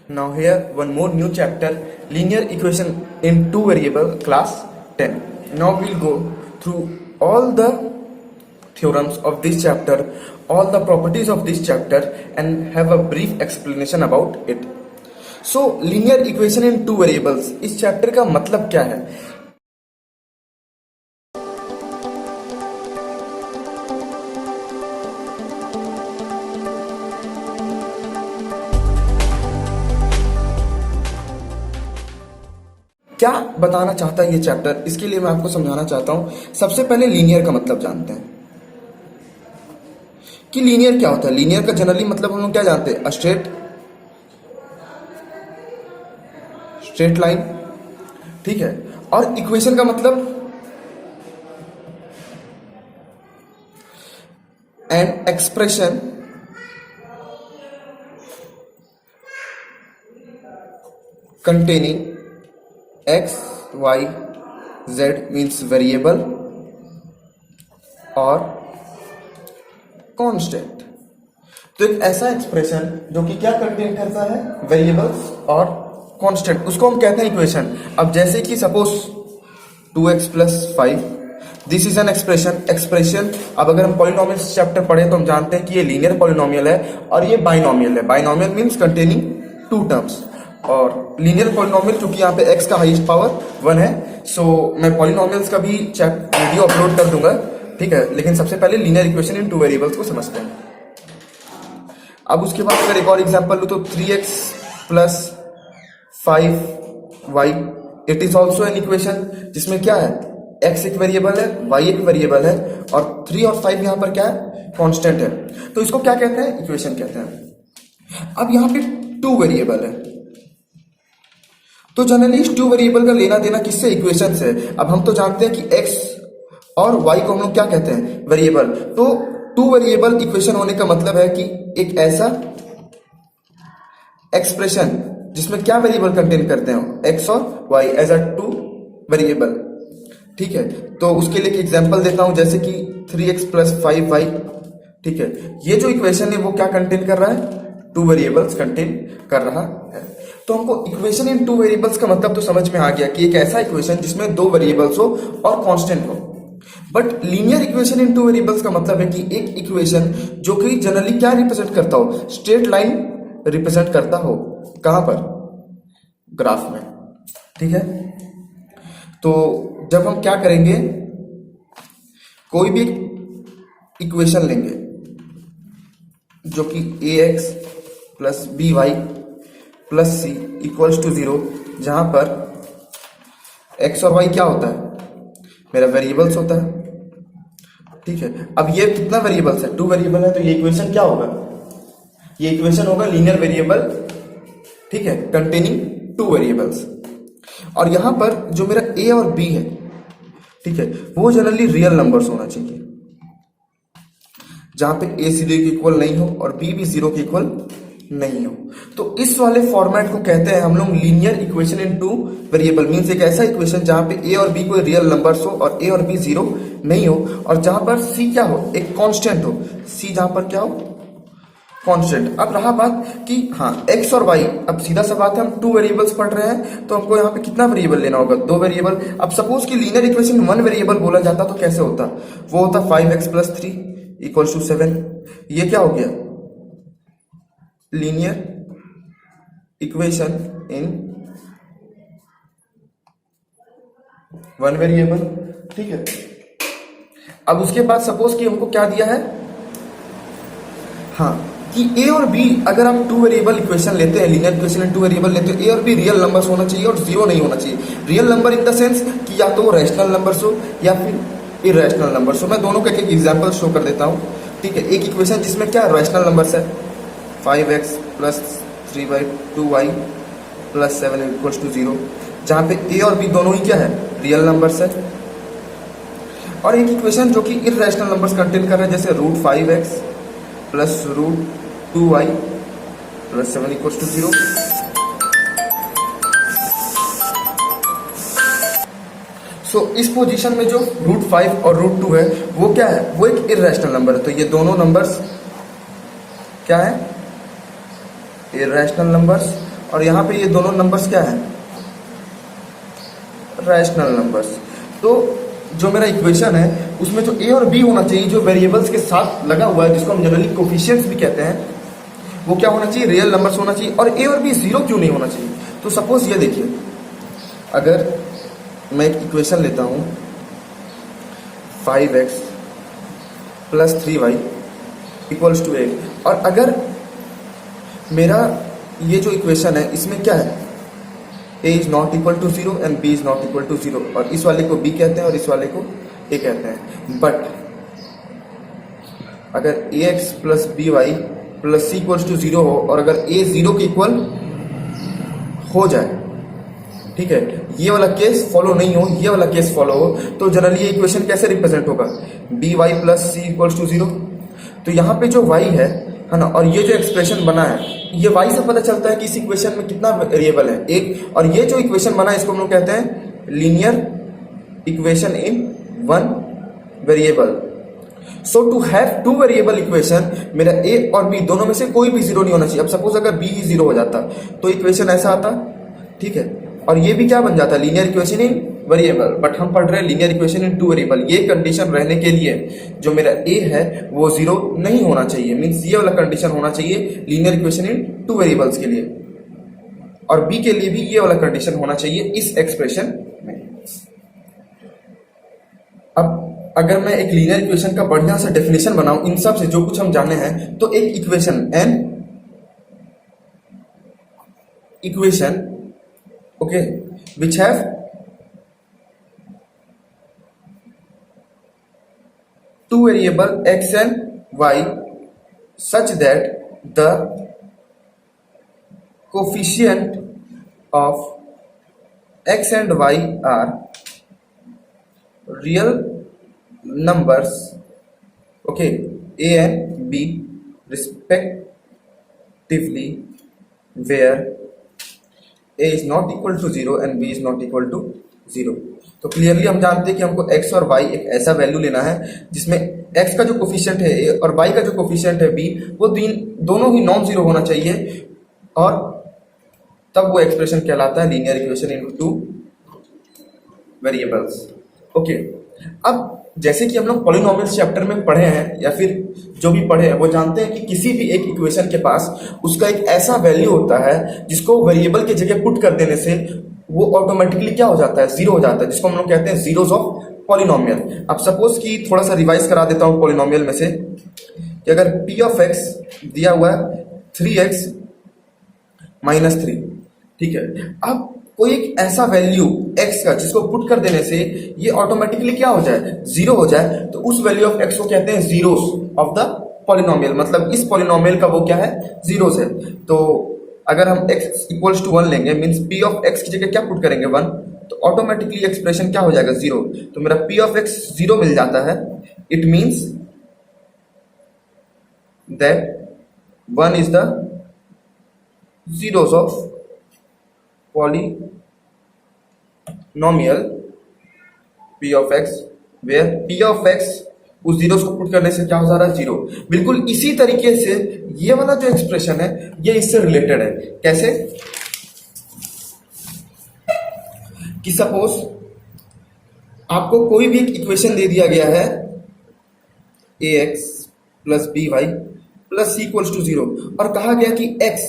Now here one more new chapter, linear equation in two variable, class 10. Now we'll go through all the theorems of this chapter, all the properties of this chapter, and have a brief explanation about it. So linear equation in two variables, इस chapter का मतलब क्या है? क्या बताना चाहता है ये चैप्टर, इसके लिए मैं आपको समझाना चाहता हूं। सबसे पहले लीनियर का मतलब जानते हैं कि लीनियर क्या होता है। लीनियर का जनरली मतलब हम लोग क्या जानते हैं? स्ट्रेट लाइन, ठीक है। और इक्वेशन का मतलब an expression containing x, y, z means variable और कांस्टेंट। तो एक ऐसा एक्सप्रेशन जो कि क्या कंटेन करता है? वेरिएबल्स और कांस्टेंट, उसको हम कहते हैं इक्वेशन। अब जैसे कि suppose 2x + 5, this is an expression. अब अगर हम पॉलिनोमियल्स चैप्टर पढ़े तो हम जानते हैं कि ये लीनियर पॉलिनोमियल है और ये बाइनोमियल है। Binomial means containing two terms, और लीनियर पॉलिनोमियल क्योंकि यहाँ पे x का हाईएस्ट पावर 1 है। सो मैं पॉलिनोमियल्स का भी वीडियो अपलोड कर दूंगा, ठीक है। लेकिन सबसे पहले लीनियर इक्वेशन इन टू वेरिएबल्स को समझते हैं। अब उसके बाद अगर एक और एग्जांपल लूं तो 3x + 5y, it is also an equation जिसमें क्या है? x एक वेरिएबल है, y एक वेरिएबल है, और 3 और 5 यहाँ पर क्या है? कांस्टेंट है। तो इसको क्या कहते हैं? इक्वेशन कहते हैं। अब यहाँ पे टू वेरिएबल है, तो जनरली इस टू वेरिएबल का लेना देना किससे? इक्वेशन से। अब हम तो जानते हैं कि x और y को हम लोग क्या कहते हैं? वेरिएबल। तो टू वेरिएबल इक्वेशन होने का मतलब है कि एक ऐसा एक्सप्रेशन जिसमें क्या वेरिएबल कंटेन करते हैं? x और y as a two variable, ठीक है। तो उसके लिए एक एग्जांपल देता हूं, जैसे कि 3x + 5y, ठीक है। ये जो इक्वेशन है वो क्या कंटेन कर रहा है? टू वेरिएबल्स कंटेन कर रहा है। तो हमको इक्वेशन इन टू वेरिएबल्स का मतलब तो समझ में आ गया कि एक ऐसा इक्वेशन जिसमें दो वेरिएबल्स हो और कांस्टेंट हो। But linear equation in two variables का मतलब है कि एक इक्वेशन जो कि जनरली क्या रिप्रेजेंट करता हो? स्ट्रेट लाइन रिप्रेजेंट करता हो। कहां पर? ग्राफ में, ठीक है। तो जब हम क्या करेंगे, कोई भी इक्वेशन लेंगे जो कि ax + by + c = 0, जहां पर x और y क्या होता है? मेरा वेरिएबल्स होता है, ठीक है। अब ये कितना वेरिएबल्स है? टू वेरिएबल है, तो ये इक्वेशन क्या होगा? ये इक्वेशन होगा लीनियर वेरिएबल, ठीक है, कंटेनिंग टू वेरिएबल्स। और यहां पर जो मेरा a और b है, ठीक है, वो जनरली रियल नंबर्स होना चाहिए, जहां पे a 0 के इक्वल नहीं हो और b भी 0 के इक्वल नहीं हो। तो इस वाले फॉर्मेट को कहते हैं हम लोग लीनियर इक्वेशन इन टू वेरिएबल। मींस एक ऐसा इक्वेशन जहां पे a और b कोई रियल नंबर्स हो और a और b 0 नहीं हो, और जहां पर c क्या हो? एक कांस्टेंट हो। c जहां पर क्या हो? कांस्टेंट। अब रहा बात कि हाँ x और y, अब सीधा सा बात है, हम टू वेरिएबल्स पढ़ रहे हैं तो हमको यहाँ पे कितना वेरिएबल लेना होगा? दो वेरिएबल। अब सपोज कि लीनियर इक्वेशन वन वेरिएबल बोला जाता तो कैसे होता? वो होता 5x + 3 = 7। ये क्या हो गया? Linear equation in one variable, ठीक है। अब उसके बाद सपोज कि हमको क्या दिया है? हाँ, कि a और b, अगर आप टू वेरिएबल इक्वेशन लेते हैं, लीनियर इक्वेशन इन टू वेरिएबल लेते हैं, a और b रियल नंबर्स होना चाहिए और 0 नहीं होना चाहिए। Real number in the sense कि या तो वो रैशनल नंबर्स हो या फिर इरेशनल नंबर्स हो। मैं दोनों का एक एग्जांपल शो कर देता हूं, ठीक है। एक इक्वेशन जिसमें क्या रैशनल नंबर्स है, 5x + 3/2y + 7 = 0, जहां पे a और b दोनों ही क्या है? रियल नंबर्स है। और एक इक्वेशन जो कि इरेशनल नंबर्स कंटेन कर रहा है, जैसे √5x + √2y + 7 = 0। सो इस पोजीशन में जो √5 और √2 है वो क्या है? वो एक इरेशनल नंबर है। तो ये दोनों नंबर्स क्या है? Irrational numbers. और यहाँ पे ये दोनों नंबर्स क्या है, रैशनल नंबर्स। तो जो मेरा इक्वेशन है उसमें जो ए और बी होना चाहिए, जो वेरिएबल्स के साथ लगा हुआ है, जिसको हम जनरली कोफिशिएंट्स भी कहते हैं, वो क्या होना चाहिए, रियल नंबर्स होना चाहिए। और ए और बी जीरो क्यों नहीं होना चाहिए? तो सपोज ये देखिए, अगर मैं एक इक्वेशन लेता हूँ 5x + 3y = 8, और अगर मेरा ये जो इक्वेशन है इसमें क्या है, a is not equal to 0 and b is not equal to 0, और इस वाले को b कहते हैं और इस वाले को a कहते हैं। बट अगर ax + by + c = 0 हो, और अगर a 0 के इक्वल हो जाए, ठीक है, ये वाला केस फॉलो नहीं हो, ये वाला केस फॉलो हो, तो जनरली ये इक्वेशन कैसे रिप्रेजेंट होगा, by + c = 0। तो यहाँ पे जो y है ना, और ये जो एक्सप्रेशन बना है, ये y से पता चलता है कि इस इक्वेशन में कितना वेरिएबल है, एक। और ये जो इक्वेशन बना है इसको हम लोग कहते हैं linear equation in one variable. So to have two variable equation, मेरा a और b दोनों में से कोई भी जीरो नहीं होना चाहिए। अब सपोज अगर b ही जीरो हो जाता तो इक्वेशन ऐसा आता, ठीक है, और ये भी क्या बन जाता, linear equation in variable. But हम पढ़ रहे हैं लीनियर इक्वेशन इन टू वेरिएबल। ये कंडीशन रहने के लिए जो मेरा a है वो जीरो नहीं होना चाहिए, मीन्स ये वाला कंडीशन होना चाहिए लीनियर इक्वेशन इन टू वेरिएबल्स के लिए, और b के लिए भी ये वाला कंडीशन होना चाहिए इस एक्सप्रेशन में। अब अगर मैं एक लीनियर इक्वेशन का बढ़िया सा डेफिनेशन बनाऊं इन सब से जो कुछ हम जाने हैं, तो एक equation okay, which have two variable x and y such that the coefficient of x and y are real numbers, okay, a and b respectively, where a is not equal to 0 and b is not equal to 0। तो clearly हम जानते हैं कि हमको x और y एक ऐसा value लेना है जिसमें x का जो कोफिशिएंट है a और y का जो कोफिशिएंट है b, वो दोनों ही नॉन जीरो होना चाहिए, और तब वो एक्सप्रेशन कहलाता है लीनियर इक्वेशन इन टू वेरिएबल्स। ओके, अब जैसे कि हम लोग पॉलिनोमियल्स चैप्टर में पढ़े हैं, या फिर जो भी पढ़े हैं वो जानते हैं कि किसी भी एक इक्वेशन के पास उसका एक ऐसा वैल्यू होता है जिसको वेरिएबल की जगह पुट कर देने से वो ऑटोमेटिकली क्या हो जाता है, जीरो हो जाता है, जिसको हम लोग कहते हैं जीरोस ऑफ पॉलिनोमियल। अब सपोज कि थोड़ा सा रिवाइज करा देता हूं पॉलिनोमियल में से, कि अगर p ऑफ x दिया हुआ है 3x - 3, ठीक है, अब कोई एक ऐसा वैल्यू x का जिसको पुट कर देने से ये ऑटोमेटिकली क्या हो जाए, जीरो हो जाए, तो उस वैल्यू ऑफ x को कहते हैं जीरोस ऑफ द पॉलिनोमियल। मतलब इस पॉलिनोमियल का वो क्या है, जीरोस है। तो अगर हम x = 1 लेंगे, मीन्स p ऑफ x की जगह क्या पुट करेंगे, 1, तो ऑटोमेटिकली एक्सप्रेशन क्या हो जाएगा, जीरो। तो मेरा p ऑफ x जीरो मिल जाता है। It means that 1 is the zeros of polynomial p of x, where p of x उस जीरोस को पुट करने से क्या हो जा रहा है, जीरो। बिल्कुल इसी तरीके से ये वाला जो एक्सप्रेशन है ये इससे रिलेटेड है। कैसे कि सपोज आपको कोई भी एक इक्वेशन दे दिया गया है ax + by + c = 0, और कहा गया कि x